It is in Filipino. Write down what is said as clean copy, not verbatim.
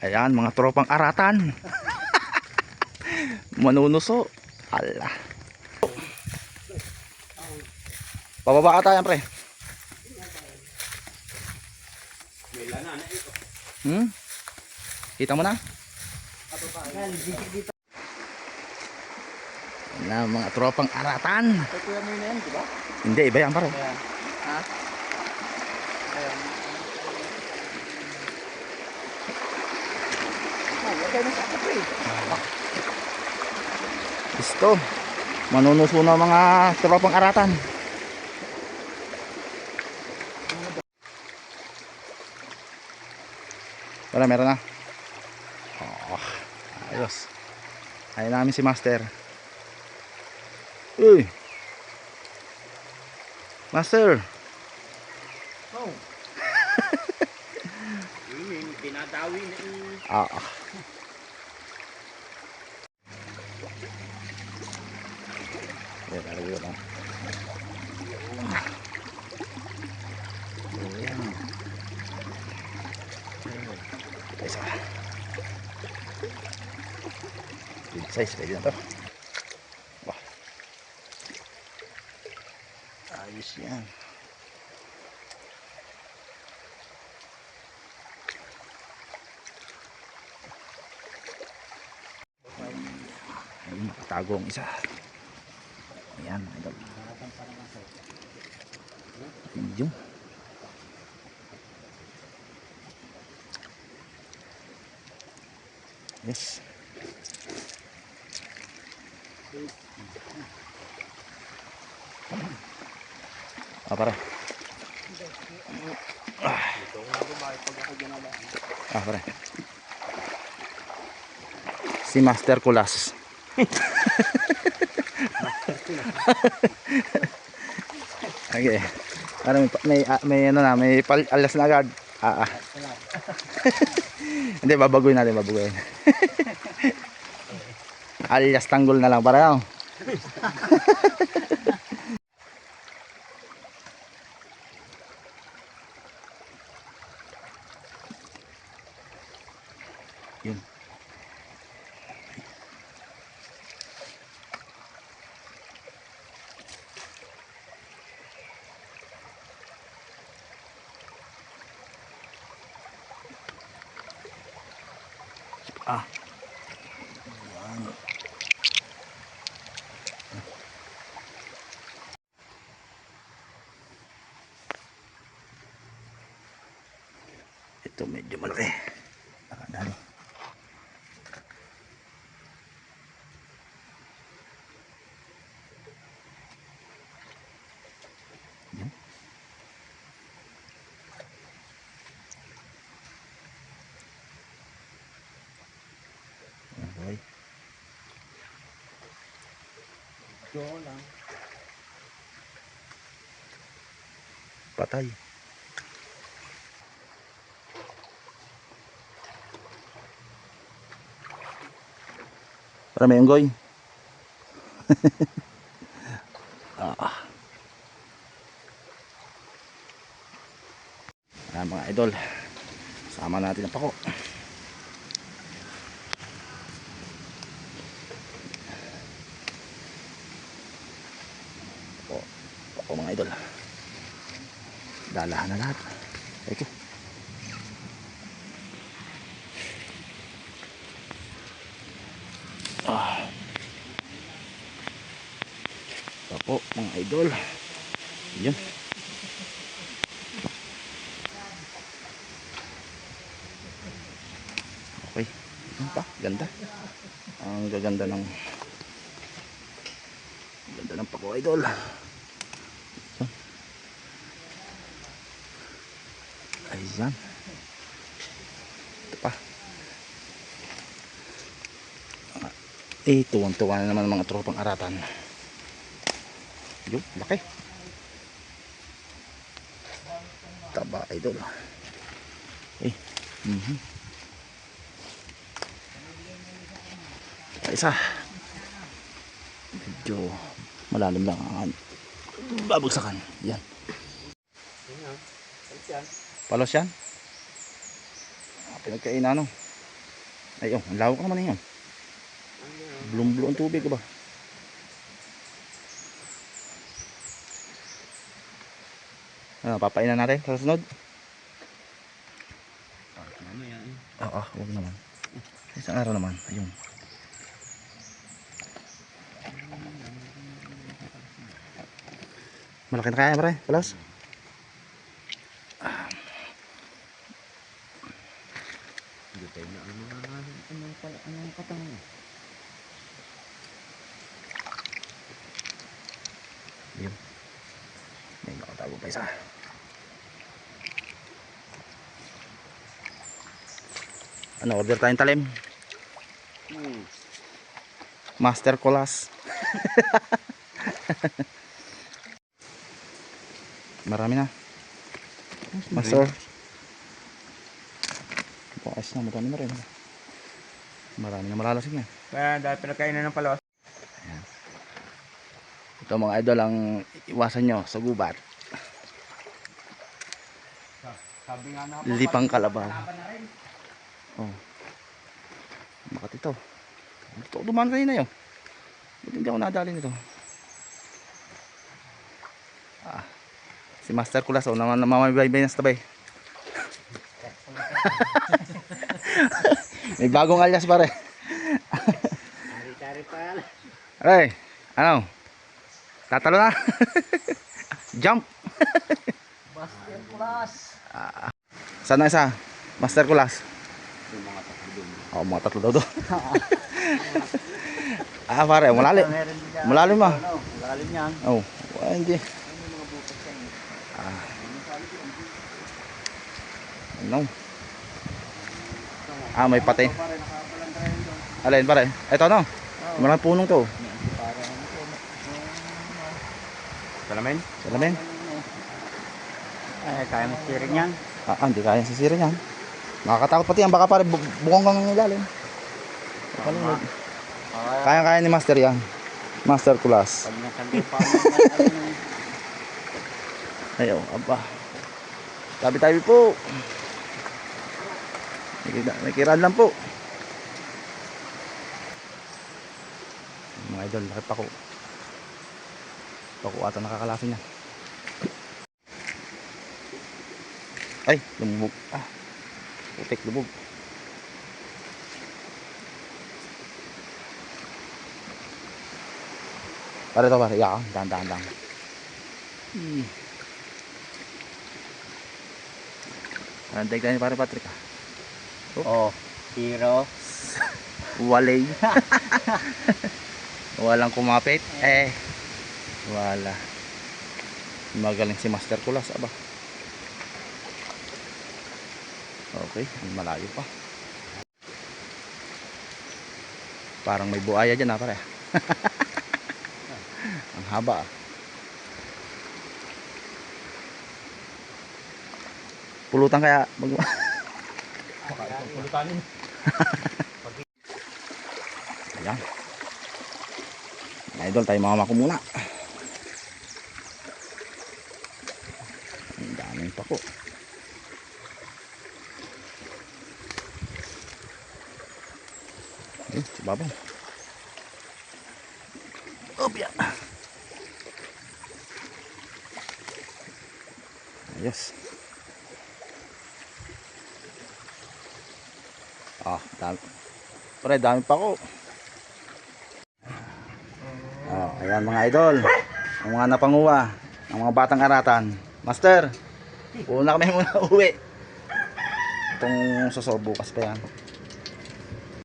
Ayan, mga tropang aratan. Manunuso. Ala. Pababa ka tayo, pre. Kita mo na? Na mga tropang aratan. Kuya mo na yan, di ba? Hindi, iba yan, pare. Ha? Ayan. Lagay na sa akin, pre. Gusto. Manunuso na mga tropang aratan. Wala, meron na. Oh, ayos. Ayun namin si Master. Uy. Master. Oh. Pinadawi na Ya, taruh dulu, Bang. Ayan. Isa. Big size, pwede na to. Wah. Ayos yan. Ayun, nakatago ang isa. Ayan, idol. Medium. Yes. Pare. Pare. Si Master Kulas. Okay. Para may ano na, may alas na agad. Hindi, babaguhin natin, babaguhin. Alias tanggol na lang para yan. Yun. Yan. Ito medyo malaki. Nakadali. Yan. Okay. Joke lang. Patay. Para may unggoy. Mga idol, sama natin ang pako. Pako mga idol. Dalahan na lahat. Ito. Pako mga idol. Yun. Okay. Yun pa, ganda. Ang gaganda ng pako idol. Ayan. Ito pa. Tuwang-tuwa na naman mga tropang aratan. Yung laki. Taba idol. Isa. Medyo malalim lang ang babagsakan. Yan. Palos yan. Pinagkainan no. Ay, oh, ang lawak naman yun. Blum-blum ang tubig ba? Ano, papainan natin sa sunod? Mamaya eh. Oo, huwag naman. Isang araw naman, ayun. Malaki na kaya, pre, palas. Hindi tayo na ang mga anong katangan. Ayun. May nakatago pa isa. Ano, order tayong talim. Master Colas. Marami na. Master. Bukas na, marami na rin. Marami na malalasing yan. Kaya dahil pinakainan ng palawas. Ito mga idol ang iwasan nyo sa gubat. Sabi nga na Lipang kalabaw. Oh. Bakit ito? Ito dumaan kayo na yun. Ba't hindi ako nadali nito? Si Master Kulas, oh, namamaybay na sa tabay. May bagong alias pare. Tari-tari pa. Aray, ano? Tatalo na. Jump. Master Plus. Saan na isa? Master Kulas. Yung mga tatlo doon. Oh, mga tatlo daw doon. Pare, malalim. Malalim ah. Malalim yan. Oh, hindi. Ano mga butas yan? Ano? May pati. Pare, nakapalandrayan doon. Alin pare? Ito no? Maraming punong to. Para ano to? Salamin? Salamin. Ay, kaya mo steering yan. Hindi kaya sisirin yan. Nakakatakot pati yan. Baka pare bukong kang ilalim. Kalunod. Kaya ni Master yan. Master Kulas. Pag nasangay pa Ayaw, aba. Tabi-tabi po. Nakikiran lang po. Mga idol, laki pa ko. Pako ata nakakalasin na. Ay, lumubog. Putik, lumubog. Pare to pare, iyak. Dahan-dahan. Anday ka ni pare Patrick ah. Oh, hero. Walay. Walang kumapit. Wala. Magaling si Master Kulas aba. Okay, malayo pa. Parang may buaya dyan pare. Ang haba Pulutan kaya Pulutanin. Ayan. Idol tayo mamako muna. Ang daming pako. Si Babaw. Opya. Ayos. Dami. Pre, dami pa ko. Ayan mga idol. Ang mga napanguha. Ang mga batang aratan. Master, una kami muna uwi. Itong suso bukas pa yan.